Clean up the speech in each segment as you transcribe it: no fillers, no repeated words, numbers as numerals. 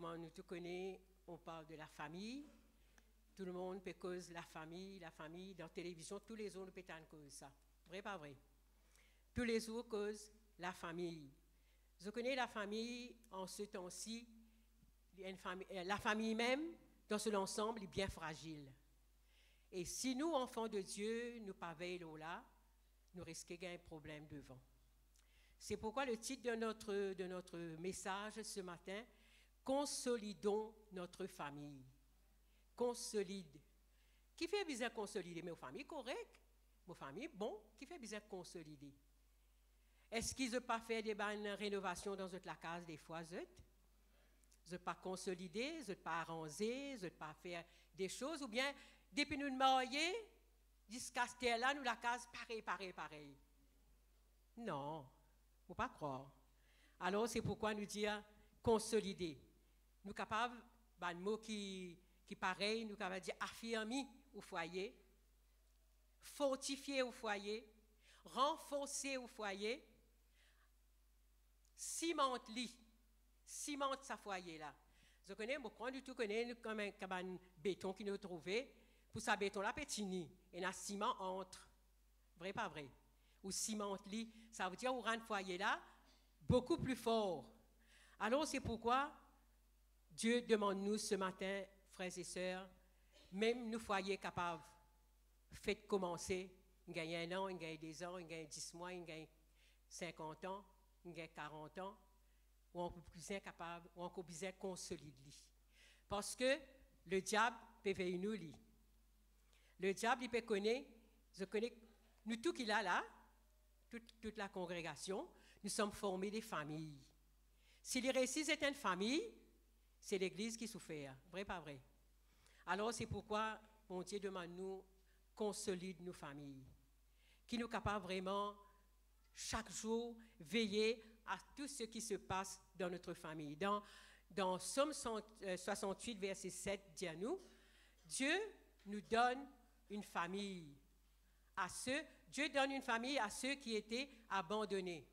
comment nous tous connaissons, on parle de la famille. Tout le monde peut cause la famille, dans la télévision, tous les jours, nous pétons cause ça. Vrai, pas vrai? Tous les jours, cause la famille. Je connais la famille en ce temps-ci, la famille même, dans son ensemble, est bien fragile. Et si nous, enfants de Dieu, nous pas veillons là, nous risquons un problème devant. C'est pourquoi le titre de notre message ce matin, consolidons notre famille. Consolide. Qui fait besoin de consolider? Mes familles correctes, mes familles bon, qui fait besoin de consolider? Est-ce qu'ils n'ont pas fait des bonnes rénovations dans la case des fois? Ils n'ont pas consolidé, ils n'ont pas arrangé, ils n'ont pas fait des choses, ou bien, depuis nous mariés, jusqu'à ce là, nous la case pareil. Non, il ne faut pas croire. Alors, c'est pourquoi nous dire consolider. Nous sommes capables, un mot qui pareil, nous sommes capables de dire affirmer au foyer, fortifier au foyer, renforcer au foyer, cimente sa foyer là. Je connais, moi, du tout connais comme un béton qui nous trouvé, pour sa béton là, pétini, et un ciment entre. Vrai, pas vrai? Ou cimente li, ça veut dire qu'on rend foyer là beaucoup plus fort. Alors, c'est pourquoi Dieu demande nous ce matin, frères et sœurs, même nous foyers capables, faites commencer, il gagne 1 an, il gagne 2 ans, il gagne 10 mois, il gagne 50 ans, il gagne 40 ans, ou on peut plus incapable, ou encore besoin consolider. Parce que le diable peut veiller nous. Le diable, il peut connaître, je connais, nous tous qui là, toute la congrégation, nous sommes formés des familles. Si les récits étaient une famille, c'est l'Église qui souffre. Vrai, pas vrai? Alors, c'est pourquoi mon Dieu demande nous, consolide nos familles. Qui nous capable vraiment, chaque jour, veiller à tout ce qui se passe dans notre famille. Dans Somme 68, verset 7, dit à nous, Dieu nous donne une famille à Dieu donne une famille à ceux qui étaient abandonnés.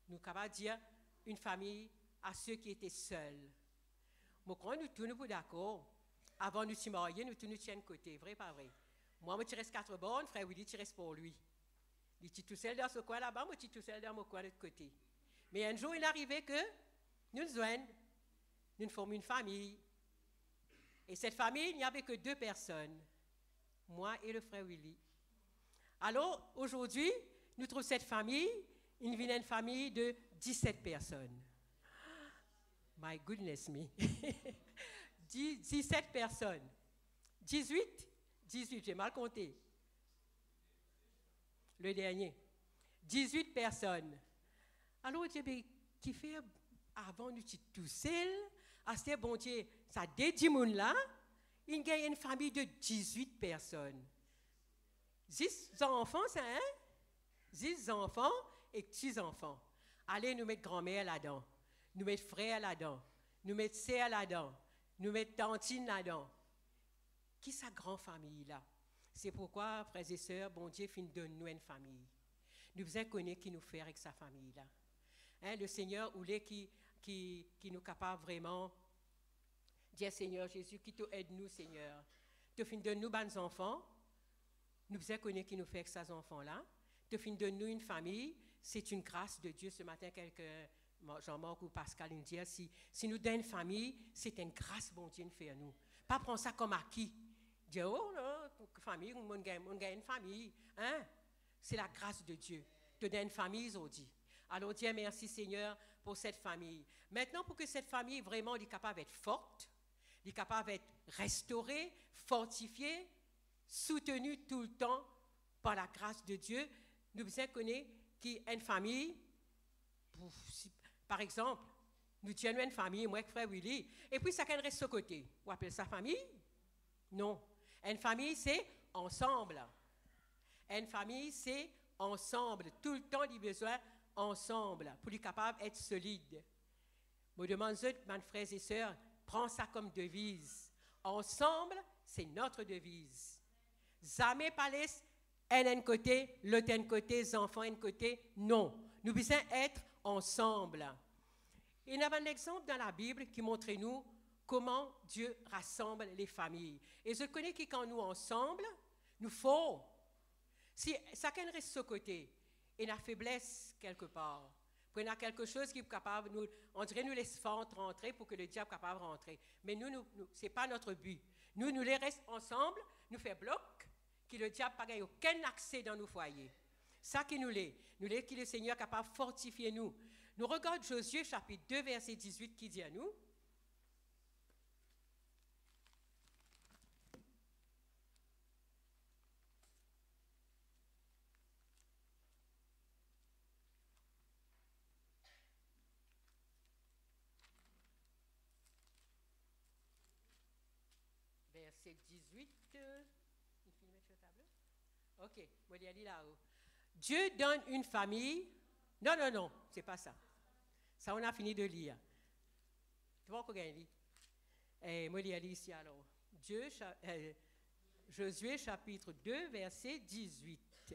Nous sommes capables de dire une famille à ceux qui étaient seuls. Moi, quand nous tous nous d'accord, avant de nous marier, nous tous nous tiens de côté, vrai pas vrai? Moi, je reste 4 bornes, frère Willy, tu restes pour lui. Il est tout seul dans ce coin là-bas, moi, je suis tout seul dans mon coin de l'autre côté. Mais un jour, il arrivait que nous joignons, nous formons une famille. Et cette famille, il n'y avait que 2 personnes, moi et le frère Willy. Alors, aujourd'hui, nous trouvons cette famille, une famille de 17 personnes. My goodness me. 17 personnes. 18, j'ai mal compté. Le dernier. 18 personnes. Alors, Dieu, qui fait avant nous tout seul, à ce bon Dieu, ça dédie là, il y a une famille de 18 personnes. 10 enfants, c'est hein? 10 enfants et petits-enfants. Allez, nous mettre grand-mère là-dedans. Nous mettre frère là-dedans. Nous mettre sœur là-dedans. Nous mettre tantine là-dedans. Qui sa grande famille là? C'est pourquoi, frères et sœurs, bon Dieu finit de nous une famille. Nous devons connaître qui nous fait avec sa famille là. Hein, le Seigneur, ou les qui nous capable vraiment dire Seigneur Jésus, qui te aide nous, Seigneur. Tu finis de nous, bons enfants. Nous devons connaître qui nous fait avec ces enfants-là. Tu finis de nous une famille. C'est une grâce de Dieu. Ce matin, Jean-Marc ou Pascal nous disent, si nous donnons une famille, c'est une grâce, bon Dieu, nous fait à nous. Pas prendre ça comme acquis. Dire, oh non, famille, on gagne une famille. Hein? C'est la grâce de Dieu. Tu donnes une famille, aujourd'hui. Alors, Dieu, merci Seigneur pour cette famille. Maintenant, pour que cette famille vraiment soit capable d'être forte, soit capable d'être restaurée, fortifiée, soutenue tout le temps par la grâce de Dieu, nous devons connaître qu'une famille, par exemple, nous tenons une famille, moi et frère Willy, et puis ça reste ce côté. Vous appelez ça famille? Non. Une famille, c'est ensemble. Une famille, c'est ensemble. Tout le temps, il a besoin ensemble pour être capable d'être solide. Je me demande, mes frères et sœurs, prends ça comme devise. Ensemble, c'est notre devise. Jamais pas laisser un côté, l'autre un côté, les enfants un côté. Non. Nous devons être ensemble. Il y a un exemple dans la Bible qui montre nous comment Dieu rassemble les familles. Et je connais que quand nous ensemble, nous faut, si chacun reste de ce côté, et la faiblesse quelque part, puis on a quelque chose qui est capable, nous, on dirait nous laisse fentes rentrer pour que le diable soit capable de rentrer. Mais nous ce n'est pas notre but. Nous les restons ensemble, nous faisons bloc, que le diable n'a aucun accès dans nos foyers. Ça qui nous l'est. Nous l'est que le Seigneur est capable de fortifier nous. Nous regardons Josué chapitre 2, verset 18 qui dit à nous, verset 18, il faut mettre sur le tableau. Ok, moi je lis là-haut. Dieu donne une famille. Non, c'est pas ça. Ça, on a fini de lire. Tu vois qu'on lit. Moi je lis ici alors. Josué chapitre 2, verset 18.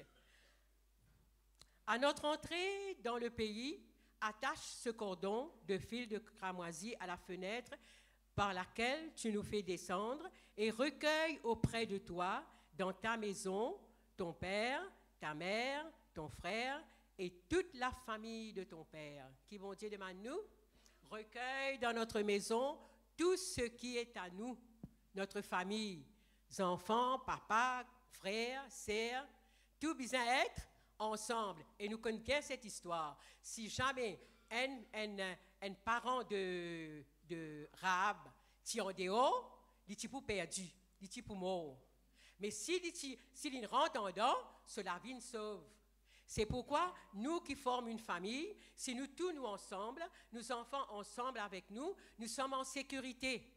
À notre entrée dans le pays, attache ce cordon de fil de cramoisi à la fenêtre par laquelle tu nous fais descendre et recueille auprès de toi, dans ta maison, ton père, ta mère, ton frère et toute la famille de ton père. Qui vont dire demande nous? Recueille dans notre maison tout ce qui est à nous, notre famille, enfants, papa, frères, sœurs, tout besoin être ensemble. Et nous connaissons cette histoire. Si jamais un parent de Rahab tient en dehors, il est pour perdu, il est pour mort. Mais s'il rentre en dedans, cela vie sauve. C'est pourquoi nous qui formons une famille, si nous tous nous ensemble, nos enfants ensemble avec nous, nous sommes en sécurité.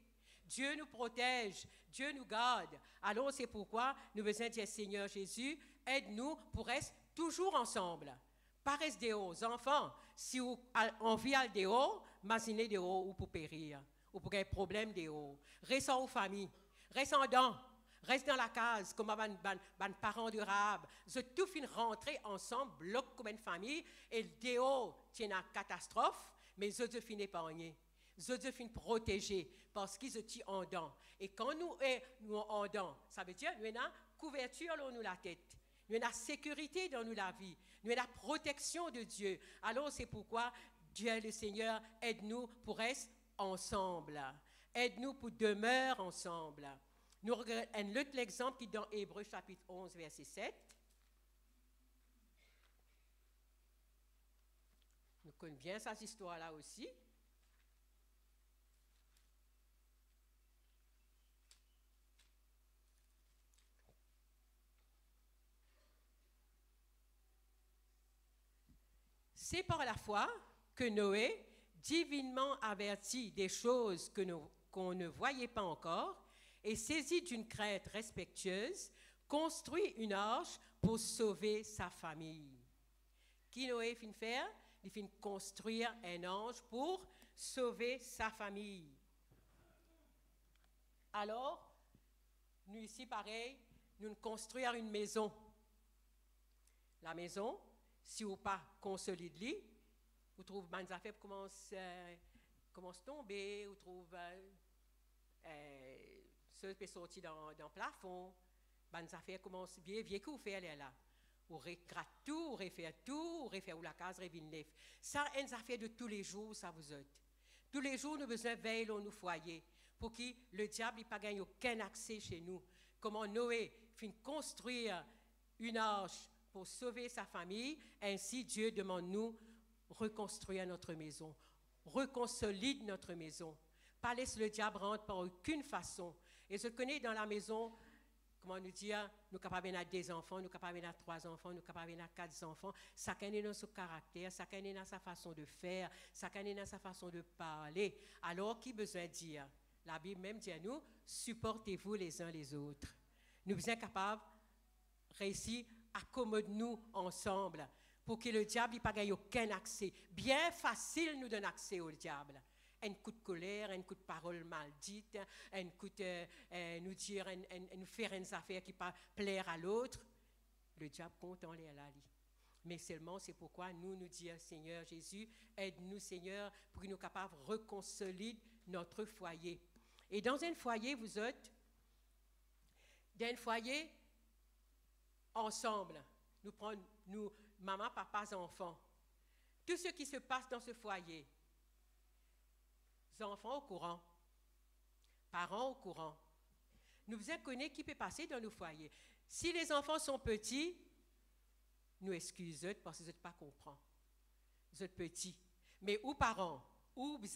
Dieu nous protège, Dieu nous garde. Alors c'est pourquoi nous besoin dire Seigneur Jésus, aide-nous pour rester toujours ensemble. Pas rester dehors. Enfants, si on vit à dehors, imaginez dehors ou pour périr, ou pour un problème dehors. Reste en famille, reste en dedans. Reste dans la case, comme les parents de Rahab. Je tout fin rentrer ensemble, bloc comme une famille, et le déo tient une catastrophe, mais je finis épargné. Je finis protégé, parce qu'ils sont en dedans. Et quand nous sommes en dedans, ça veut dire nous avons une couverture dans nous la tête. Nous avons la sécurité dans nous la vie. Nous avons la protection de Dieu. Alors c'est pourquoi Dieu le Seigneur aide-nous pour rester ensemble. Aide-nous pour demeurer ensemble. Nous regardons un autre exemple qui est dans Hébreux chapitre 11, verset 7. Nous connaissons bien cette histoire-là aussi. C'est par la foi que Noé, divinement averti des choses qu'on ne voyait pas encore, et saisi d'une crainte respectueuse, construit une arche pour sauver sa famille. Qui Noé fin faire? Il fin construire un ange pour sauver sa famille. Alors, nous ici, pareil, nous construire une maison. La maison, si vous pas consolide, vous trouvez que les affaires commencent à tomber, vous trouvez ceux qui sont sortis dans le plafond, les affaires commencent bien, que vous faites là. Vous regrette tout, vous refait tout, vous refait où la case revient neuf. Ça, c'est une affaire de tous les jours, ça vous êtes. Tous les jours, nous avons besoin de veiller dans nos foyers pour que le diable n'ait pas gagné aucun accès chez nous. Comment Noé finit construire une arche pour sauver sa famille, ainsi Dieu demande nous reconstruire notre maison, reconsolide notre maison. Pas laisser le diable rentrer par aucune façon. Et je connais dans la maison, comment nous dire, nous sommes capables d'avoir des enfants, nous sommes capables d'avoir 3 enfants, nous sommes capables d'avoir 4 enfants. Chacun est dans son caractère, chacun est dans sa façon de faire, chacun est dans sa façon de parler. Alors, qui besoin de dire? La Bible même dit à nous, supportez-vous les uns les autres. Nous sommes capables de réussir à accommoder-nous ensemble pour que le diable n'ait pas gagné aucun accès. Bien facile nous donner accès au diable. Un coup de colère, un coup de parole mal dite, un coup de nous dire, nous faire des affaires qui ne pas plaire à l'autre. Le diable compte en l'air là. Mais seulement c'est pourquoi nous disons, Seigneur Jésus, aide-nous Seigneur pour que nous soyons capables de reconsolide notre foyer. Et dans un foyer, vous êtes dans un foyer ensemble. Nous prenons, nous, maman, papa, enfants. Tout ce qui se passe dans ce foyer. Enfants au courant. Parents au courant. Nous vous connaissons qui peut passer dans nos foyers. Si les enfants sont petits, nous excusons parce que vous n'êtes pas comprendre. Vous êtes petits. Mais ou parents, ou vous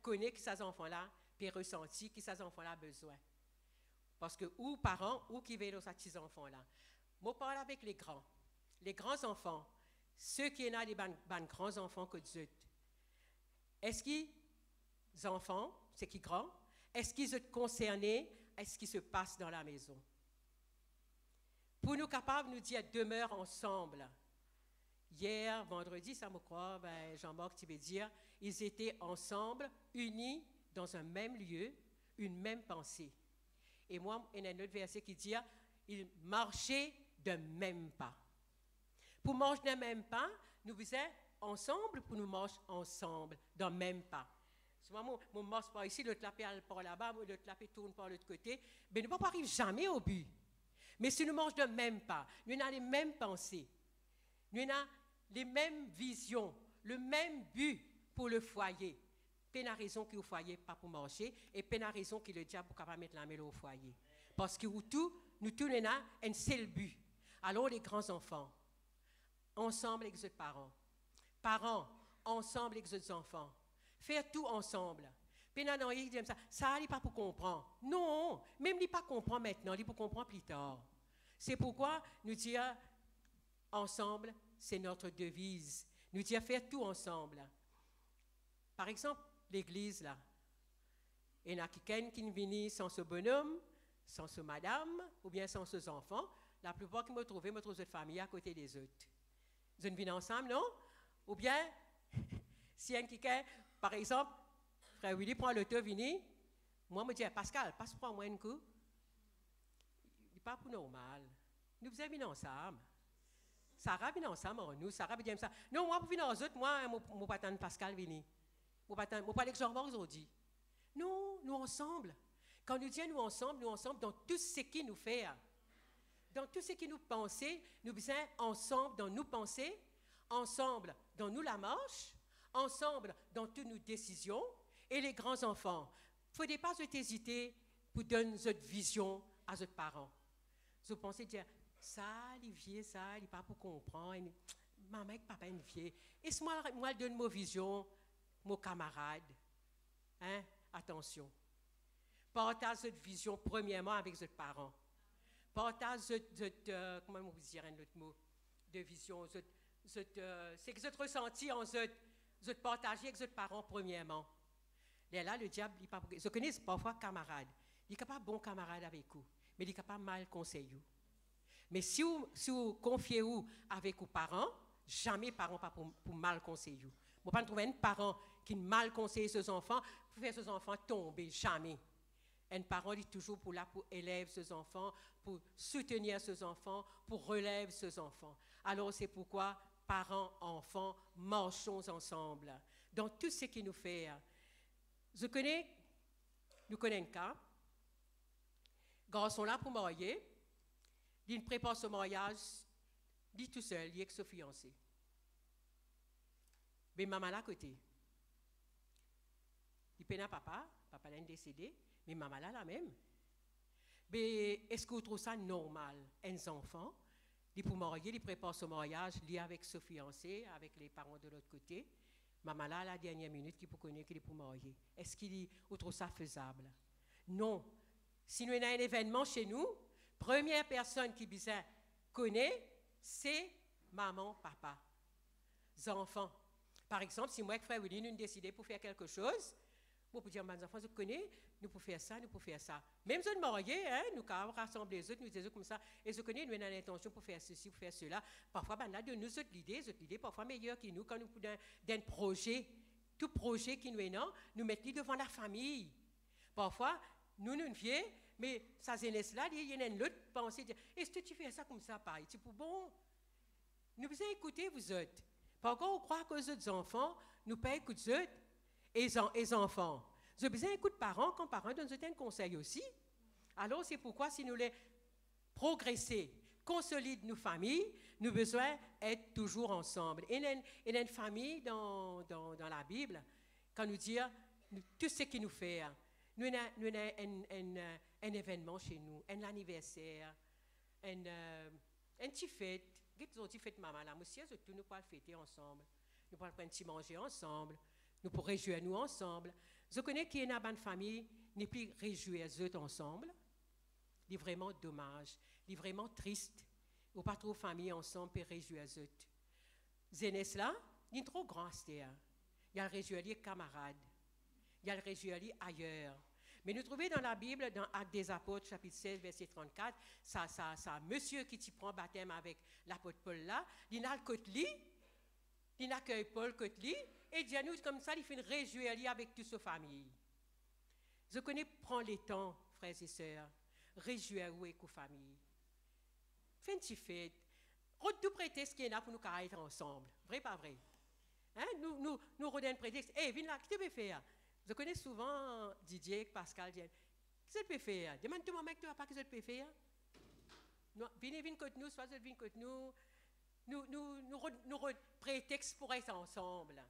connaissez que ces enfants-là, puis ressenti que ces enfants-là ont besoin. Parce que ou parents, ou qui veulent à ces enfants-là. Moi, je parle avec les grands. Les grands enfants, ceux qui ont des grands enfants que Dieu. Est-ce qu'ils enfants, c'est qui grands, est-ce qu'ils sont concernés à ce qui se passe dans la maison? Pour nous capables de nous dire demeure ensemble. Hier, vendredi, ça me croit, Jean-Marc, tu veux dire, ils étaient ensemble, unis dans un même lieu, une même pensée. Et moi, il y a un autre verset qui dit, ils marchaient d'un même pas. Pour marcher d'un même pas, nous faisons ensemble pour nous marcher ensemble, d'un même pas. Souvent, mon marche par ici, l'autre lapé par là-bas, l'autre lapé tourne par l'autre côté. Mais nous ne pouvons pas arriver jamais au but. Mais si nous marchons d'un même pas, nous avons les mêmes pensées, nous avons les mêmes visions, le même but pour le foyer. Peine la raison qu'il y a au foyer, pas pour marcher, et peine la raison qu'il le diable pour capable mettre la main au foyer. Parce que nous tous avons un seul but. Alors les grands enfants, ensemble avec les parents. Parents, ensemble avec les enfants. Faire tout ensemble. Puis non, il dit ça n'est pas pour comprendre. Non, même il pas comprendre maintenant, il pour comprendre plus tard. C'est pourquoi nous disons ensemble, c'est notre devise. Nous disons faire tout ensemble. Par exemple, l'église là. Il y en a quelqu'un qui vient sans ce bonhomme, sans ce madame, ou bien sans ses enfants. La plupart qui me trouvent cette famille à côté des autres. Vous venez ensemble, non? Ou bien, si un quelqu'un, par exemple, frère Willy prend l'auto, vini, moi me dis, Pascal, passe pour moi un coup. Il n'est pas pour normal. Nous faisons venir ensemble. Sarah vient ensemble, nous, Sarah vient ça. Non, moi, pour venir aux autres, moi, mon patron Pascal vini. Mon patron, moi, pas l'exormant aujourd'hui. Non, nous ensemble. Quand nous disons nous ensemble dans tout ce qui nous fait. Dans tout ce qui nous pense, nous faisons ensemble dans nos pensées, ensemble dans nous la marche, ensemble dans toutes nos décisions, et les grands enfants. Il ne faut pas hésiter pour donner notre vision à nos parents. Vous pensez dire, ça, Olivier, ça, il n'est pas pour comprendre. Maman et papa, il est et si moi, je donne ma vision, mon camarade, hein? Attention. Partage cette vision premièrement avec votre parents. Partage cette comment vous dire un autre mot de vision, c'est que votre ressenti en vous partager avec votre parents premièrement. Et là, le diable, je connais parfois camarade. Il n'est pas bon camarade avec vous, mais il n'est pas mal conseiller. Mais si vous confiez vous avec vos parents, jamais parents pas pour mal conseiller. Vous ne pouvez pas trouver un parent qui mal conseille ses enfants pour faire ses enfants tomber, jamais. Un parent est toujours pour élever ses enfants, pour soutenir ses enfants, pour relever ses enfants. Alors c'est pourquoi, parents, enfants, marchons ensemble dans tout ce qui nous fait. Nous connaissons un cas. Garçon là pour marier, il prépare son mariage, il tout seul, il est avec son fiancé. Mais maman là à côté. Il peine à papa l'a décédé, mais maman là la même. Mais est-ce que vous trouvez ça normal? Un enfant, il pour marier, il prépare son mariage, il est avec son fiancé, avec les parents de l'autre côté. Maman là, à la dernière minute, qui pour connaître qu'il est pour marier. Est-ce qu'il trouve ça faisable? Non. Si nous avons un événement chez nous, première personne qui connaît, c'est maman, papa. Les enfants. Par exemple, si moi et frère Willy, nous décidons pour faire quelque chose, vous pouvez dire, mes enfants, vous connaissez, nous pouvons faire ça, nous pouvons faire ça. Même si nous sommes mariés, hein, nous pouvons rassembler les autres, nous disons comme ça, et vous connaissez, nous avons l'intention pour faire ceci, pour faire cela. Parfois, ben, là, de nous, autres l'idée, parfois meilleure que nous, quand nous pouvons d'un projet, tout projet qui nous est non, nous mettons devant la famille. Parfois, nous viens, mais ça jeunesse là, il y a une autre pensée, est-ce que tu fais ça comme ça, pareil? C'est pour bon. Nous vous écoutez, vous autres. Par contre, on croit que les autres enfants, nous pas écouter et les enfants. J'ai besoin d'écouter parents quand parents donnent certains conseils aussi. Alors, c'est pourquoi si nous voulons progresser, consolider nos familles, nous avons besoin d'être toujours ensemble. Et il y a une famille dans la Bible, quand nous dit tout ce qu'il nous fait, nous avons un événement chez nous, un anniversaire, un petit fête. Qu'est-ce que fête maman là? Monsieur, tout nous pourrons fêter ensemble. Nous pourrons prendre un petit manger ensemble. Nous pourrons réjouir nous ensemble. Je connais qu'il y a une famille qui n'est plus réjouir eux ensemble. C'est vraiment dommage. C'est vraiment triste. Ou pas trop famille ensemble pour réjouir eux. Zénès là, il est trop grand. Il y a le réjouir les camarades. Il y a le réjouir ailleurs. Mais nous trouvons dans la Bible, dans Actes des Apôtres, chapitre 16, verset 34, ça monsieur qui t'y prend baptême avec l'apôtre Paul là, il a le côté, il accueille Paul côté, et dit à nous comme ça, il fait une réjouir avec toute sa famille. Je connais, prends les temps, frères et sœurs, réjouir avec la famille. Fais une petite fête. Tout prétexte qu'il y en a pour nous être ensemble. Vrai, pas vrai? Hein? Nous redonnons un prétexte. Hé, viens là, qu'est-ce que tu peux faire? Je connais souvent Didier, Pascal, disent, qu'est-ce que tu peux faire? Demande-toi, mec, tu ne vois pas ce que tu peux faire? Viens contre nous, soit viens contre nous. Nous prétexte pour être ensemble.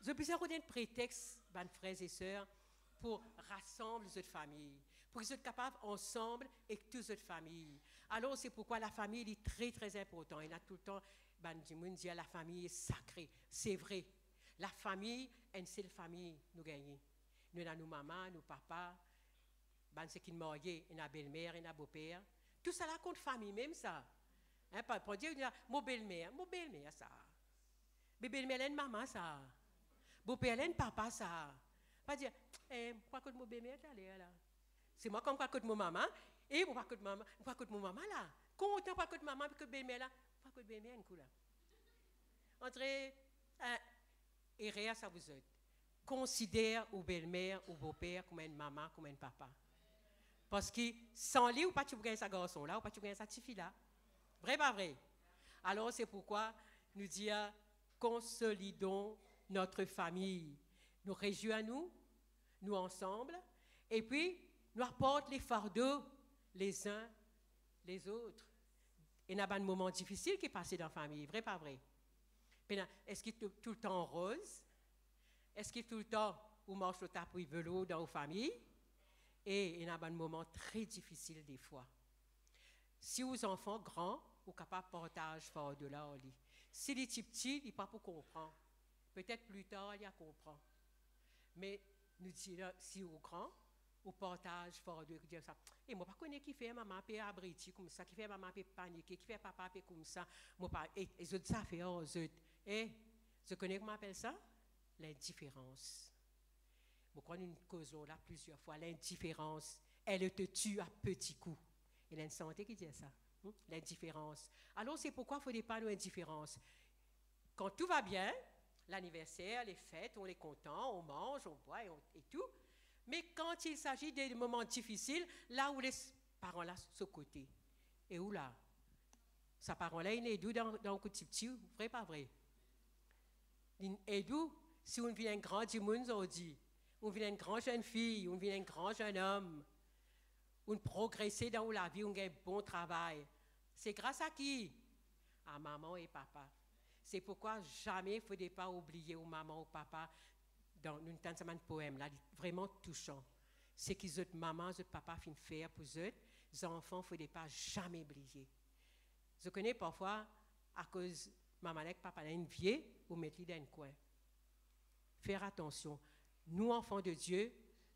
Je peux redonner un prétexte, mes frères et sœurs, pour rassembler cette famille, pour qu'ils soient capables ensemble et toute cette famille. Alors, c'est pourquoi la famille est très, très importante. Il y a tout le temps, dit la famille est sacrée. C'est vrai. La famille, une seule famille, nous gagnons. Nous avons nos mamans, nos papas, ceux qui sont mariés, une belle-mère, une beau-père. Tout ça là compte famille, même ça. Hein, pour dire, mon belle-mère, ça. Ma belle-mère, elle a une maman, ça. Beau-père, elle a une papa, ça. Pas dire, pourquoi que mon belle-mère est allée là? C'est moi comme quoi que mon maman, et pourquoi que mon maman là? Content pas que maman et que belle-mère là? Pourquoi que belle-mère, un coup là? Entrez, et rien, ça vous aide. Considère ou belle-mère ou beau-père comme une maman, comme un papa. Parce que sans lui, ou pas tu peux gagner sa garçon là, ou pas tu peux gagner sa petite fille là. Vrai, pas vrai? Alors c'est pourquoi nous disons, consolidons notre famille. Nous réjouissons nous ensemble, et puis nous apportons les fardeaux les uns les autres. Il y a un moment difficile qui est passé dans la famille, vrai, pas vrai? Est-ce qu'il est tout le temps rose? Est-ce qu'il est tout le temps où marche au tapis vélo dans vos familles? Et il y a un moment très difficile des fois. Si vos enfants grands, vous êtes capables de partager fardeau-là au lit. Si les petits, ils ne pas pour comprendre. Peut-être plus tard, ils comprennent. Mais nous disons, si vous grand, vous partagez fardeau, vous dites ça. Et moi, je ne connais pas qui fait maman peut abriter comme ça, qui fait maman peut paniquer, qui fait papa peut comme ça. Et les autres, ça fait aux autres. Et je connais comment on appelle ça? L'indifférence. Je crois que nous causons là plusieurs fois. L'indifférence, elle te tue à petits coups. Il y a une santé qui dit ça. L'indifférence. Alors, c'est pourquoi il ne faut pas nous indifférence. Quand tout va bien, l'anniversaire, les fêtes, on est content, on mange, on boit et tout. Mais quand il s'agit des moments difficiles, là où les parents-là sont côté, et où là, sa parent-là, il est d'où dans un petit, vrai pas vrai? Il est d'où, si on vient un grand du monde, on dit, on vient une grande jeune fille, on vient un grand jeune homme, on progresse dans la vie, on a un bon travail. C'est grâce à qui? À maman et papa. C'est pourquoi jamais il ne faut pas oublier aux maman ou papa dans une semaine de poème là, vraiment touchant. C'est qu'ils autres maman, autres papa fin faire pour eux, les enfants, il ne faut pas jamais oublier. Je connais parfois, à cause maman et papa a une vieille, vous mettez dans un coin. Faire attention. Nous, enfants de Dieu,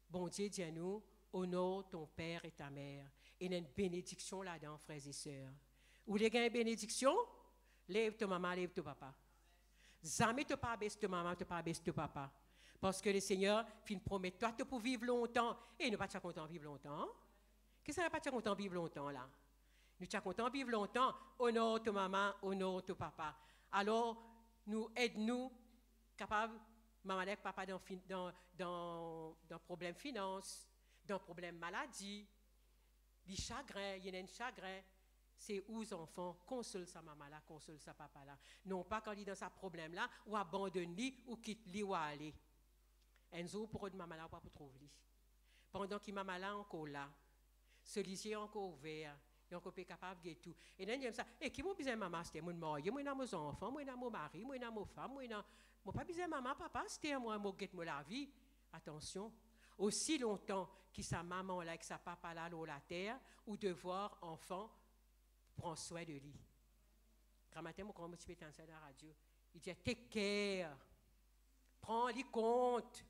bon Dieu dit à nous, honore ton père et ta mère. Et il y a une bénédiction là-dedans, frères et sœurs. Où les gars une bénédiction, lève ta maman, lève ton papa. Jamais te pas baisse ta maman, te pas baisse ton papa. Parce que le Seigneur fin promet toi te pour vivre longtemps. Et nous pas content de vivre longtemps. Qu'est-ce que nous pas content de vivre longtemps là? Nous sommes contents de vivre longtemps. Honore ta maman, honore ton papa. Alors, nous aide-nous capables, maman et papa dans problème finance, dans problème maladie, des chagrins, il y a un chagrin. C'est aux enfants, console sa maman là, console sa papa là. Non pas quand il est dans sa problème là, ou abandonne-lui, ou quitte-lui, ou aller. Un jour, pour de maman là, pas pour trouver. Pendant que maman là encore là, ce lycée encore ouvert, et encore pas capable de tout. Et là, j'aime ça. Et qui m'a besoin maman, c'était mon mari, moi, mon enfant, moi, mon mari, moi, mon femme, moi, pas besoin maman, papa, c'était moi, moi, la vie. Attention. Aussi longtemps que sa maman là, que sa papa là, sur la terre, ou devoir enfant prendre soin de lui. Quand matin, moi, quand je suis dans la radio, il dit, take care. Prends-les compte.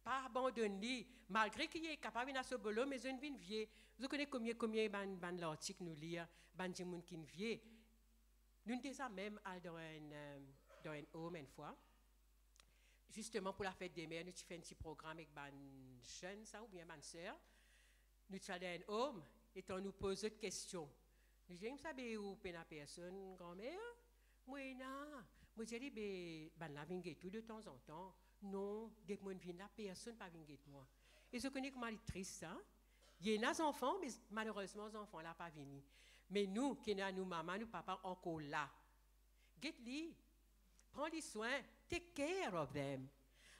Pas abandonner. Malgré qu'il est capable de se boulot, mais une vie vieille. Vous connaissez combien de l'article nous lire, de gens qui vieillent. Nous sommes même dans un home une fois. Justement pour la fête des mères, nous avons fait un petit programme avec les jeunes, ça, ou bien ma soeur. Nous sommes allés dans un home et on nous pose d'autres questions. Nous disons, vous savez où est la personne, grand-mère? Moi, non. Moi, je dis, la vingue tout de temps en temps. Non, dès que moi je viens là, personne ne va venir moi. Et je connais comment c'est triste, hein? Il y a des enfants, mais malheureusement, les enfants là pas venus. Mais nous, qui sommes nous, maman, nous, papa, encore là. Get-les, prends les soins, take care of them.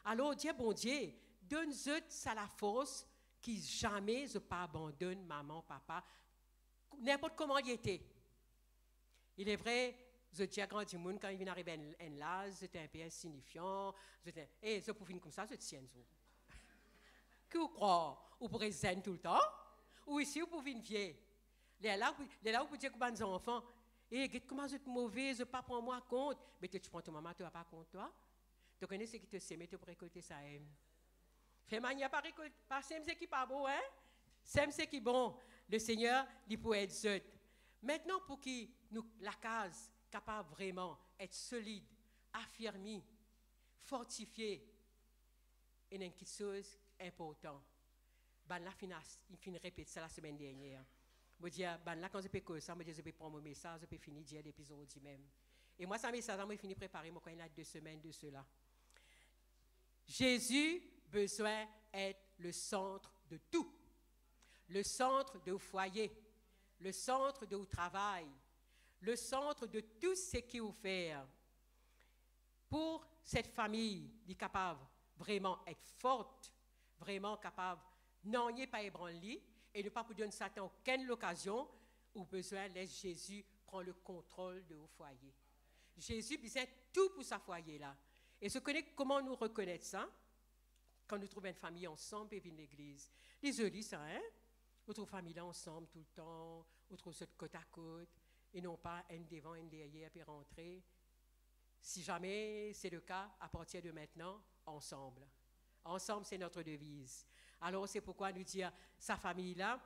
Alors, Dieu, bon Dieu, donne-eux ça la force qui jamais ne pas abandonne maman, papa, n'importe comment il était. Il est vrai, je dis à grand monde quand il vient arriver à l'âge, c'était un peu insignifiant. Et je pouvais comme ça, je tiens. Que vous croyez? Vous pourrez zen tout le temps? Ou ici, vous pouvez une vieille. Là, vous pouvez dire que vos enfants, comment vous êtes mauvais, je ne pas prendre moi compte. Mais tu prends ton maman, tu ne vas pas compte toi. Tu connais ce qui te sème, tu peux récolter ça. Fais manière pas récolter, pas sème ce qui pas beau, hein? Sème ce qui est bon. Le Seigneur, il peut être zut. Maintenant, pour qui nous, la case, capable vraiment être solide, affirmé, fortifié, et une petite chose importante. La finance, il finit répéter ça la semaine dernière. Je dis, là, quand je peux que ça, je peux prendre mon message, je peux finir dire l'épisode même. Et moi, ça message, je finis préparer, moi, quand il y a 2 semaines de cela. Jésus besoin d'être le centre de tout. Le centre de vos foyers, le centre de vos travail, le centre de tout ce qui vous fait. Pour cette famille, il est capable vraiment être forte, vraiment capable, non, il n'est pas ébranlé, et ne pas vous donner Satan aucune occasion où besoin laisse Jésus prendre le contrôle de vos foyers. Jésus besoin tout pour sa foyer là. Et je connais comment nous reconnaître ça quand nous trouvons une famille ensemble et vient l'église. Les jolis ça, hein? Vous trouvez famille là ensemble tout le temps, vous trouvez ça de côte à côte, et non pas un devant, un derrière, puis rentrer. Si jamais c'est le cas, à partir de maintenant, ensemble. Ensemble, c'est notre devise. Alors, c'est pourquoi nous dire, sa famille-là,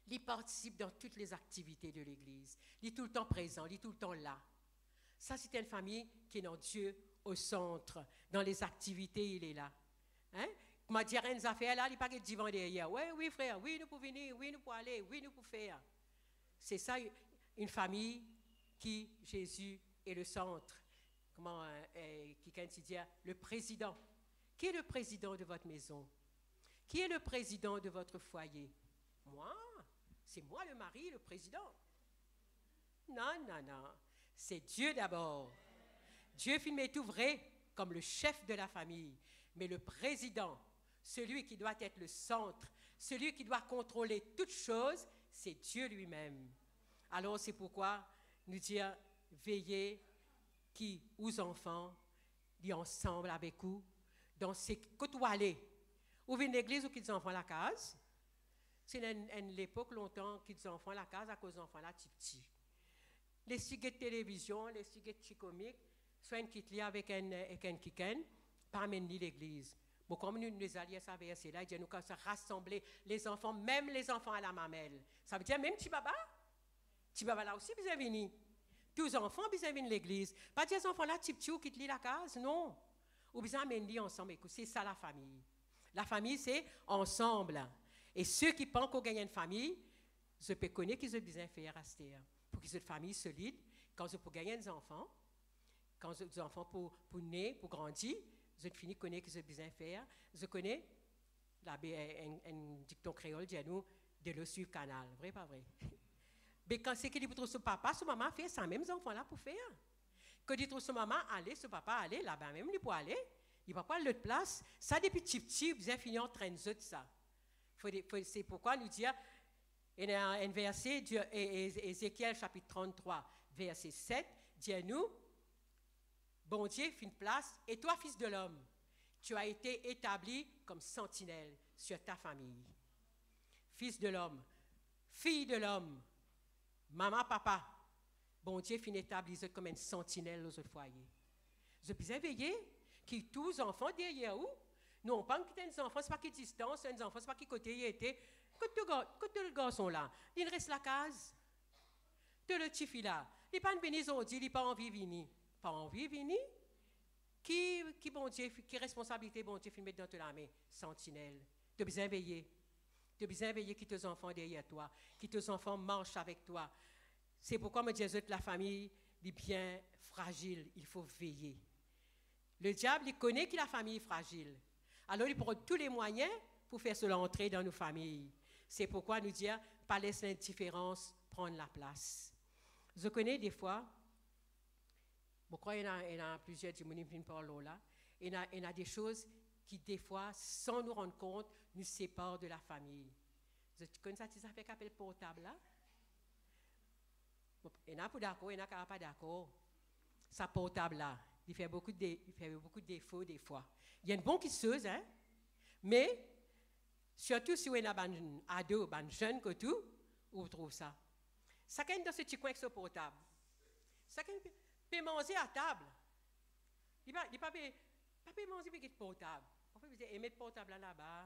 il participe dans toutes les activités de l'Église. Il est tout le temps présent, il est tout le temps là. Ça, c'est une famille qui est dans Dieu au centre. Dans les activités, il est là. Hein? Comment dire, une affaire là, il n'y a pas de divan derrière. Oui, oui, frère, oui, nous pouvons venir, oui, nous pouvons aller, oui, nous pouvons faire. C'est ça, une famille qui, Jésus, est le centre. Comment, qui quand il dit, le président. Qui est le président de votre maison? Qui est le président de votre foyer? Moi? C'est moi le mari, le président? Non, non, non. C'est Dieu d'abord. Dieu filme tout vrai comme le chef de la famille. Mais le président, celui qui doit être le centre, celui qui doit contrôler toutes choses, c'est Dieu lui-même. Alors c'est pourquoi nous dire, veillez qui, aux enfants, dit ensemble avec vous, dans ces côtoyer. Ou venez l'église ou qu'ils enfants la case. C'est l'époque longtemps qu'ils enfants la case à cause d'enfants là petit. Les sigues de télévision, les sigues de comiques, soit une qui avec un kiken, pas amener l'église. Bon, comme nous les alliés à verser là, nous quand ça rassembler les enfants, même les enfants à la mamelle. Ça veut dire même petit baba là aussi besoin venir. Tous les enfants besoin venir l'église. Pas dire les enfants là petit qui lit la case, non. Ou besoin amener ensemble. C'est ça la famille. La famille c'est ensemble. Et ceux qui pensent qu'on gagne une famille, je peux connaître qu'ils ont besoin de faire à cette pour qu'ils aient une famille solide. Quand je peux gagner des enfants, quand les enfants pour naître, pour grandir, je finis de connaître qu'ils ont besoin de faire. Je connais un dicton créole, dit à nous, de le suivre canal. Vrai, pas vrai? Mais quand c'est qu'il trouve son papa, son maman fait ça, même les enfants là pour faire. Quand il trouve son maman, aller, son papa, aller, là-bas même, il peut aller. Il va pas l'autre place. Ça, depuis petit, vous avez fini en train de ça. C'est pourquoi nous dire, il y a un verset, Ézéchiel chapitre 33, verset 7, dit à nous, bon Dieu, fait une place, et toi, fils de l'homme, tu as été établi comme sentinelle sur ta famille. Fils de l'homme, fille de l'homme, maman, papa, bon Dieu, fin établi comme une sentinelle aux autres foyers. Vous avez veillé que tous les enfants derrière vous, non pas que les enfants, ce n'est pas qui distance, les enfants, ce n'est pas qui côté ils étaient. Quand le garçon là, il reste la case. Tout le petit fille là, il n'est pas venu aujourd'hui, il n'a pas envie de venir. Pas envie de venir? Qui bon Dieu, qui responsabilité bon Dieu, fait mettre dans ta main? Sentinelle. Tu as besoin de veiller. Tu as besoin de veiller que tes enfants derrière toi, que tes enfants marchent avec toi. C'est pourquoi me disais que la famille est bien fragile, il faut veiller. Le diable, il connaît que la famille est fragile. Alors, il prend tous les moyens pour faire cela entrer dans nos familles. C'est pourquoi nous dire, pas laisser l'indifférence prendre la place. Je connais des fois, je crois qu'il y en a plusieurs qui me parlent là, il y a des choses qui, des fois, sans nous rendre compte, nous séparent de la famille. Vous connaissez ça, ça fait qu'appelle portable là? Il y en a pas d'accord, il y en a pas d'accord. Ça portable là, il fait beaucoup de défauts des fois. Il y a une bonne chose, hein? Mais, surtout si vous êtes un ado, un jeune que tout, vous trouvez ça. Ça quand dans ce petit coin avec ce portable. Ça quand peut manger à table. Il ne peut pas manger avec le portable. En fait, vous dites, mettre le portable là-bas.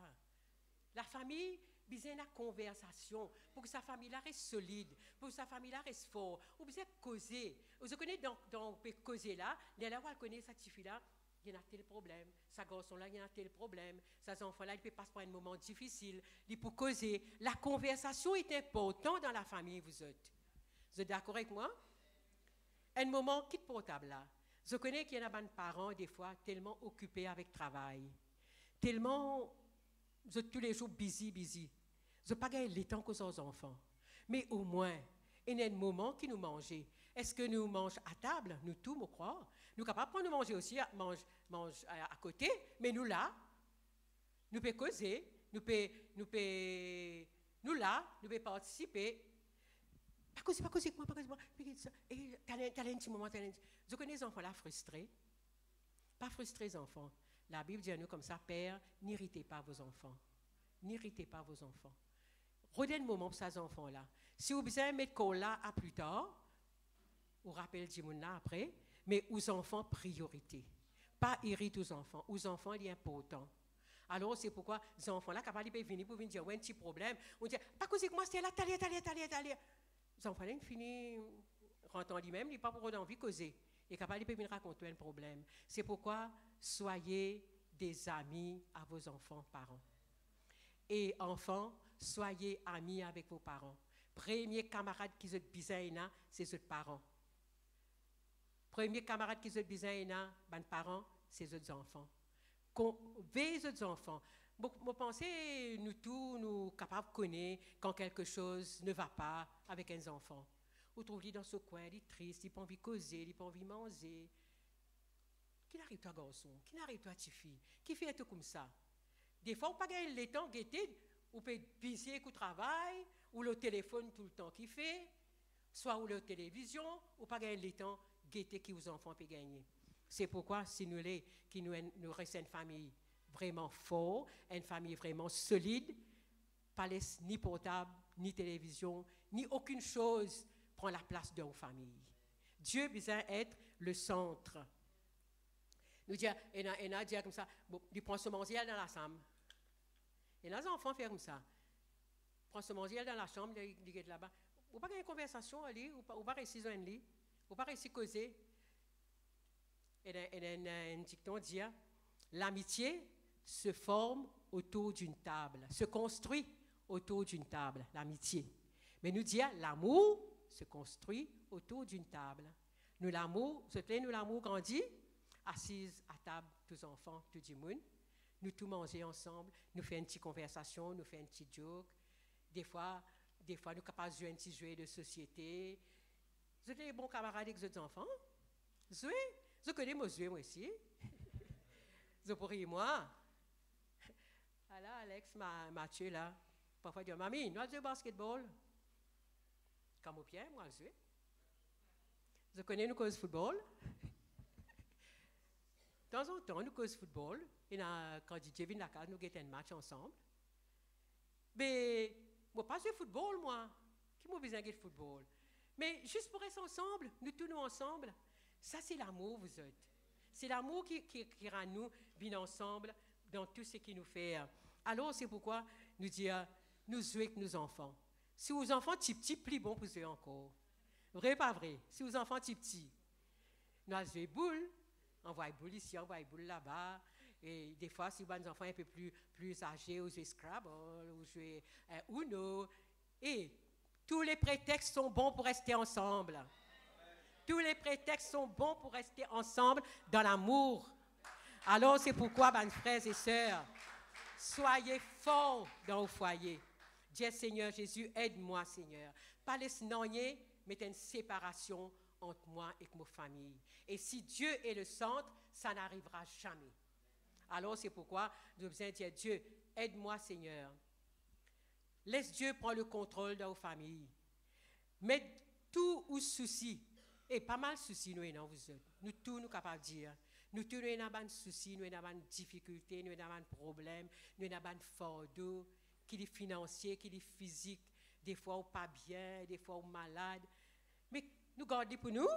La famille, besoin de la conversation pour que sa famille là reste solide, pour que sa famille là reste fort. Vous besoin de causer. Vous connaissez donc causer là, les là où connaît cette fille là, il y a tel problème, sa garçon là, il y a tel problème, sa enfant là, il peut passer par un moment difficile, il peut causer. La conversation est importante dans la famille, vous êtes. Vous êtes d'accord avec moi? Un moment quitte portable là. Je connais qu'il y en a des parents des fois tellement occupés avec le travail, tellement vous êtes tous les jours busy. Vous n'avez pas gagné le temps qu'aux enfants. Mais au moins, il y a un moment qui nous mangeons. Est-ce que nous mangeons à table? Nous tous, me croire. Nous sommes capables de nous manger aussi, mange à côté, mais nous là, nous pouvons causer, nous pouvons participer. Pas causer avec moi. Et t'as un petit moment, je connais les enfants là frustrés. Pas frustrés, les enfants. La Bible dit à nous comme ça, Père, n'irritez pas vos enfants. N'irritez pas vos enfants. Redonnez un moment pour ces enfants-là. Si vous besoin de mettre là à plus tard, vous rappelez là après, mais aux enfants, priorité. Pas irriter aux enfants. Aux enfants, il est important. Alors, c'est pourquoi les enfants-là, quand ils peuvent venir pour venir dire, ouais, un petit problème, on dit, pas que moi, c'est là, t'allez. Les enfants-là, ils finissent, rentrant lui-même, ils n'ont pas pour envie de causer. Et capable de venir raconter un problème. C'est pourquoi soyez des amis à vos enfants, parents. Et enfants, soyez amis avec vos parents. Premier camarade qui est bizarre, c'est vos parents. Premier camarade qui est bizarre, ben parents, c'est vos enfants. Veillez vos enfants. Je pense que nous tous, nous sommes capables de connaître quand quelque chose ne va pas avec un enfant. Vous trouvez dans ce coin, il est triste, il n'a pas envie de causer, il n'a pas envie de manger. Qui n'arrive toi, garçon? Qui n'arrive toi, petite fille? Qui fait tout comme ça? Des fois, on ne peut pas gagner le temps, guetter, ou peut pisser au travail, ou le téléphone tout le temps qu'il fait, soit ou la télévision, ou pas gagner le temps, guetter qui aux enfants peuvent gagner. C'est pourquoi, si nous nous restons une famille vraiment forte, une famille vraiment solide, pas laisse ni portable, ni télévision, ni aucune chose prend la place de nos familles. Dieu besoin être le centre. Nous disons, et a dit comme ça, bon, il prend ce manger dans la chambre. Et les enfants font comme ça. Prend ce manger dans la chambre, il est là-bas. Ou pas une conversation ali, ou pas réussir à lit, ou pas réussir à causer. Et un dicton dit, l'amitié se forme autour d'une table, se construit autour d'une table, l'amitié. Mais nous disons, l'amour se construit autour d'une table. Nous, l'amour grandit, assises à table, tous enfants, tout le monde. Nous tous manger ensemble, nous faisons une petite conversation, nous faisons un petit joke. Des fois, nous sommes capables de jouer un petit jeu de société. Vous êtes des bons camarades avec vos enfants? Jouer? Je connais moi jouer, moi aussi. Vous pourriez moi. Alors, Alex, Mathieu, là, parfois, dit, mamie, nous allons jouer au basketball. Comme au pied, moi, je joue. Vous connaissez nous cause football. De temps en temps, nous cause football. Et quand DJ vient de la case, nous avons un match ensemble. Mais, moi, pas jouer football, moi. Qui m'a besoin de football? Mais juste pour rester ensemble, nous tournons ensemble. Ça, c'est l'amour, vous êtes. C'est l'amour qui rend nous bien ensemble dans tout ce qui nous fait. Alors, c'est pourquoi nous disons, nous jouons avec nos enfants. Si vos enfants petits, plus bon pour jouer encore. Vrai, pas vrai? Si vos enfants petits, nous allons jouer boule. On voit boule ici, on voit boule là-bas. Et des fois, si vos enfants un peu plus âgés, ou jouer Scrabble, ou jouer Uno. Et tous les prétextes sont bons pour rester ensemble. Tous les prétextes sont bons pour rester ensemble dans l'amour. Alors, c'est pourquoi, mes frères et sœurs, soyez forts dans vos foyers. Dis, Seigneur Jésus, aide-moi, Seigneur. Pas laisser noyer, mais une séparation entre moi et ma famille. Et si Dieu est le centre, ça n'arrivera jamais. Alors, c'est pourquoi nous avons besoin de dire, Dieu, aide-moi, Seigneur. Laisse Dieu prendre le contrôle dans vos familles. Mets tout ou souci. Et pas mal de soucis, nous, non, vous êtes. Nous, tous, nous capables de dire. Nous, tous, nous avons des soucis, nous avons des difficultés, nous avons des problèmes, nous avons des fardeaux, qui sont financiers, qui sont physiques, des fois, pas bien, des fois, malades. Mais nous gardons pour nous.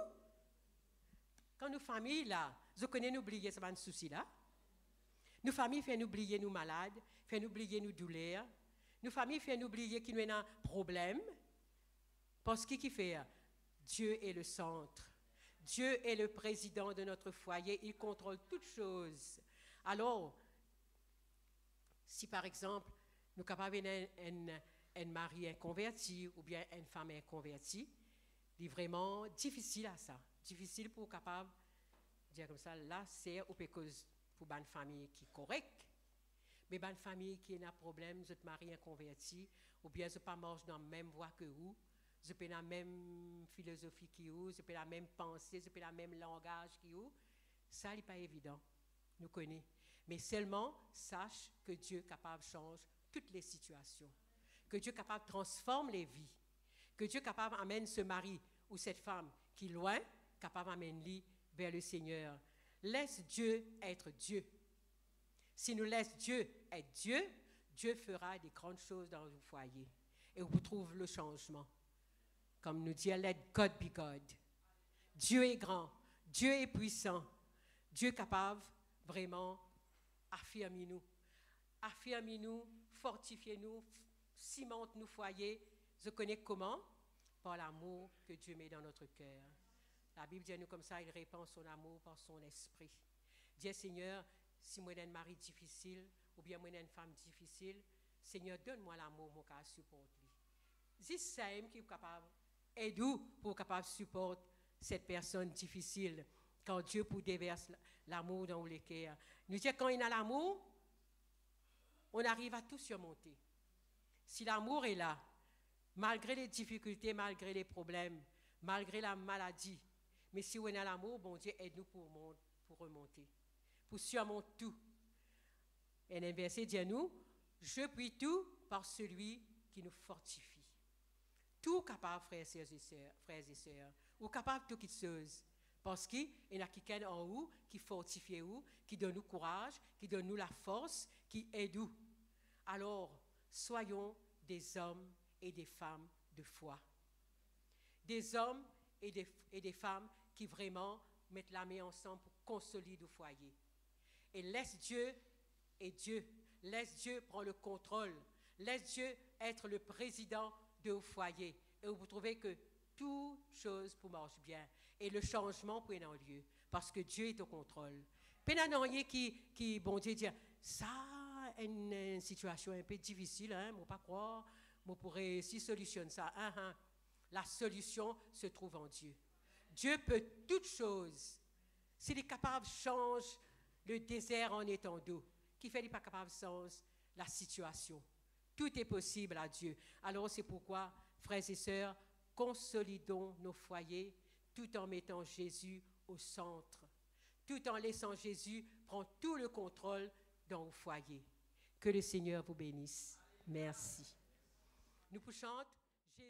Quand nos familles, là, vous connaissez, nous oublier ces soucis-là. Nos familles font nous oublier nos malades, font nous oublier nos douleurs. Nos familles font nous oublier qu'il y a un problème. Parce que qui fait? Dieu est le centre. Dieu est le président de notre foyer. Il contrôle toutes choses. Alors, si par exemple, nous sommes capables d'un mari inconverti ou bien une femme inconvertie, c'est vraiment difficile à ça. Difficile pour capable de dire comme ça, là, c'est pour une famille qui est correcte. Mais une famille qui a un problème, vous êtes mari inconverti, ou bien vous pas marche dans la même voie que vous, vous avez la même philosophie que vous, vous avez la même pensée, vous avez le même langage que vous, ça n'est pas évident. Nous connaissons. Mais seulement, sache que Dieu est capable de changer toutes les situations. Que Dieu est capable de transformer les vies. Que Dieu est capable d'amener ce mari ou cette femme qui est loin, capable d'amener vers le Seigneur. Laisse Dieu être Dieu. Si nous laissons Dieu être Dieu, Dieu fera des grandes choses dans vos foyers. Et vous trouvez le changement. Comme nous dit, let God be God. Dieu est grand. Dieu est puissant. Dieu est capable vraiment affirmer-nous. Affirmez-nous, fortifiez-nous, cimente nos foyers. Je connais comment? Par l'amour que Dieu met dans notre cœur. La Bible dit à nous comme ça, il répand son amour par son esprit. Dis Seigneur, si moi j'ai un mari difficile, ou bien moi j'ai une femme difficile, Seigneur, donne-moi l'amour, mon cas supporte-lui. C'est ça qui est capable, aide-nous pour capable supporter cette personne difficile. Quand Dieu pour déverse l'amour dans les cœurs. Nous disons quand il y a l'amour, on arrive à tout surmonter. Si l'amour est là, malgré les difficultés, malgré les problèmes, malgré la maladie, mais si on a l'amour, bon Dieu, aide-nous pour remonter, pour surmonter tout. Et un verset dit à nous, je puis tout par celui qui nous fortifie. Tout capable, frères et sœurs, ou capable de toutes choses. Parce qu'il y a quelqu'un en nous qui fortifie nous, qui donne nous courage, qui donne nous la force, qui aide nous. Alors, soyons des hommes et des femmes de foi. Des hommes et des femmes qui vraiment mettent la main ensemble pour consolider le foyer. Et laisse Dieu et Dieu. Laisse Dieu prendre le contrôle. Laisse Dieu être le président de vos foyers. Et vous trouvez que toute chose pour marcher bien. Et le changement peut avoir lieu. Parce que Dieu est au contrôle. Pénanoyer qui bon Dieu, dit, ça, une situation un peu difficile, hein, je ne pas croire, je pourrais si solutionner ça. La solution se trouve en Dieu. Dieu peut toutes choses. S'il est capable de changer le désert en étang d'eau, qui fait qu'il n'est pas capable de changer la situation. Tout est possible à Dieu. Alors c'est pourquoi, frères et sœurs, consolidons nos foyers tout en mettant Jésus au centre, tout en laissant Jésus prend tout le contrôle dans vos foyers. Que le Seigneur vous bénisse. Merci. Nous pour chanter